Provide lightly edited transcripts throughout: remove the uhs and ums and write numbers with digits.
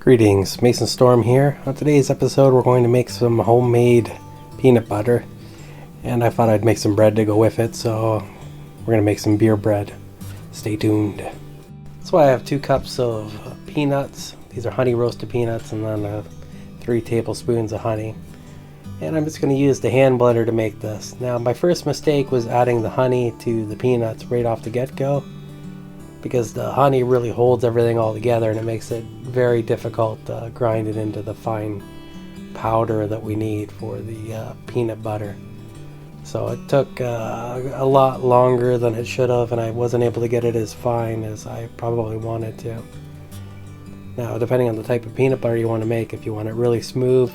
Greetings, Mason Storm here. On today's episode we're going to make some homemade peanut butter, and I thought I'd make some bread to go with it, so we're going to make some beer bread. Stay tuned. So I have 2 cups of peanuts. These are honey roasted peanuts, and then 3 tablespoons of honey. And I'm just going to use the hand blender to make this. Now my first mistake was adding the honey to the peanuts right off the get-go, because the honey really holds everything all together and it makes it very difficult to grind it into the fine powder that we need for the peanut butter. So it took a lot longer than it should have, and I wasn't able to get it as fine as I probably wanted to. Now, depending on the type of peanut butter you want to make, if you want it really smooth,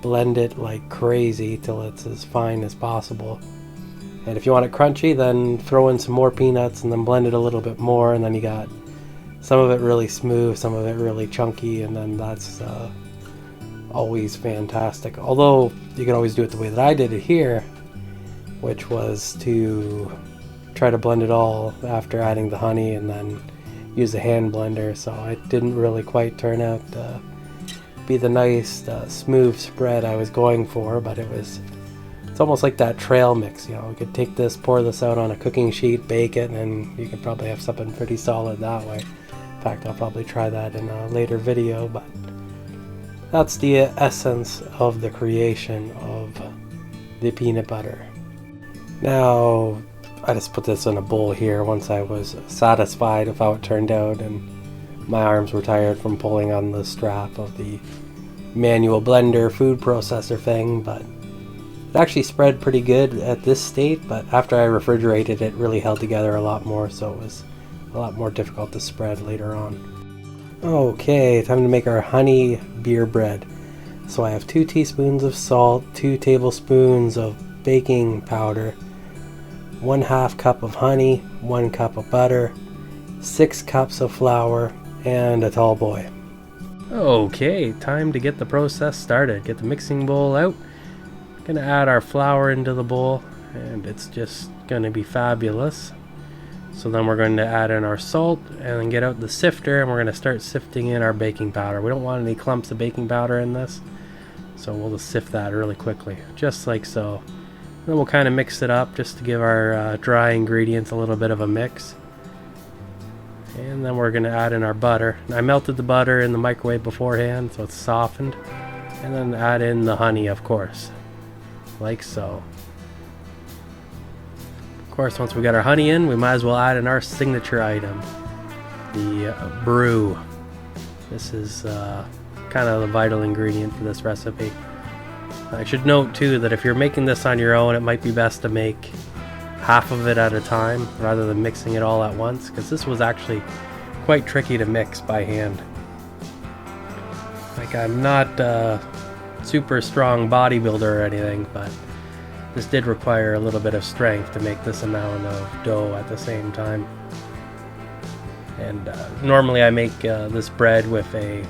blend it like crazy till it's as fine as possible. And if you want it crunchy, then throw in some more peanuts and then blend it a little bit more, and then you got some of it really smooth, some of it really chunky, and then that's always fantastic. Although you can always do it the way that I did it here, which was to try to blend it all after adding the honey and then use a hand blender, so it didn't really quite turn out to be the nice smooth spread I was going for, but it's almost like that trail mix. You could take this, pour this out on a cooking sheet, bake it, and you could probably have something pretty solid that way. In fact, I'll probably try that in a later video, but that's the essence of the creation of the peanut butter. Now, I just put this in a bowl here once I was satisfied with how it turned out, and my arms were tired from pulling on the strap of the manual blender food processor thing, but it actually spread pretty good at this state, but after I refrigerated it really held together a lot more, so it was a lot more difficult to spread later on. Okay, time to make our honey beer bread. So I have 2 teaspoons of salt, 2 tablespoons of baking powder, 1/2 cup of honey, 1 cup of butter, 6 cups of flour, and a tall boy. Okay, time to get the process started. Get the mixing bowl out. Gonna add our flour into the bowl, and it's just gonna be fabulous. So then we're going to add in our salt and then get out the sifter, and we're gonna start sifting in our baking powder. We don't want any clumps of baking powder in this, so we'll just sift that really quickly, just like so. Then we'll kind of mix it up just to give our dry ingredients a little bit of a mix. And then we're gonna add in our butter. I melted the butter in the microwave beforehand, so it's softened. And then add in the honey, of course, like so. Of course, once we got our honey in, we might as well add in our signature item, the brew. This is kind of the vital ingredient for this recipe. I should note too that if you're making this on your own, it might be best to make half of it at a time rather than mixing it all at once, because this was actually quite tricky to mix by hand. Like, I'm not super strong bodybuilder or anything, but this did require a little bit of strength to make this amount of dough at the same time. And normally I make this bread with a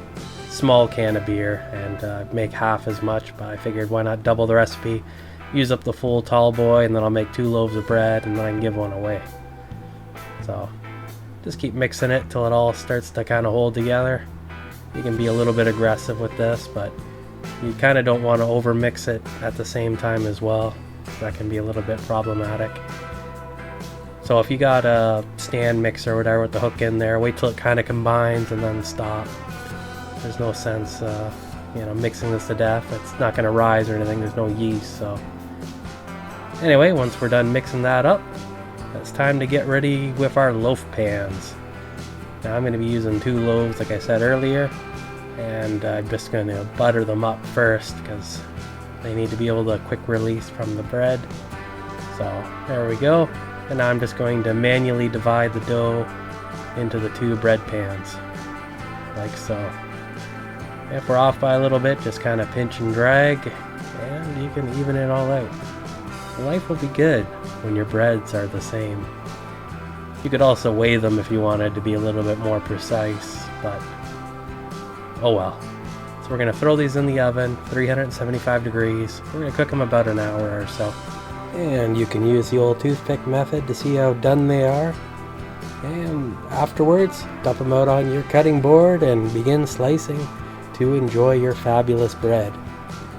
small can of beer and make half as much, but I figured why not double the recipe, use up the full tall boy, and then I'll make 2 loaves of bread and then I can give one away. So just keep mixing it till it all starts to kind of hold together. You can be a little bit aggressive with this, but you kind of don't want to over mix it at the same time as well. That can be a little bit problematic. So if you got a stand mixer or whatever with the hook in there, wait till it kind of combines and then stop. There's no sense mixing this to death. It's not going to rise or anything. There's no yeast. So anyway, once we're done mixing that up, it's time to get ready with our loaf pans. Now I'm going to be using 2 loaves like I said earlier, and I'm just going to butter them up first because they need to be able to quick release from the bread. So there we go. And now I'm just going to manually divide the dough into the 2 bread pans, like so. If we're off by a little bit, just kind of pinch and drag, and you can even it all out. Life will be good when your breads are the same. You could also weigh them if you wanted to be a little bit more precise, but oh well. So we're going to throw these in the oven, 375 degrees. We're going to cook them about an hour or so. And you can use the old toothpick method to see how done they are. And afterwards, dump them out on your cutting board and begin slicing to enjoy your fabulous bread.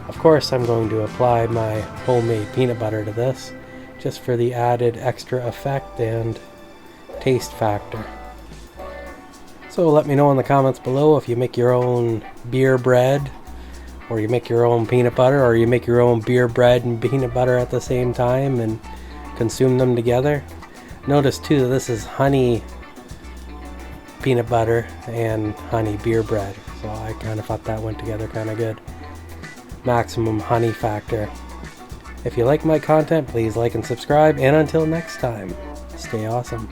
Of course, I'm going to apply my homemade peanut butter to this, just for the added extra effect and taste factor. So let me know in the comments below if you make your own beer bread, or you make your own peanut butter, or you make your own beer bread and peanut butter at the same time and consume them together. Notice too that this is honey peanut butter and honey beer bread, so I kind of thought that went together kind of good. Maximum honey factor. If you like my content, please like and subscribe, and until next time, stay awesome.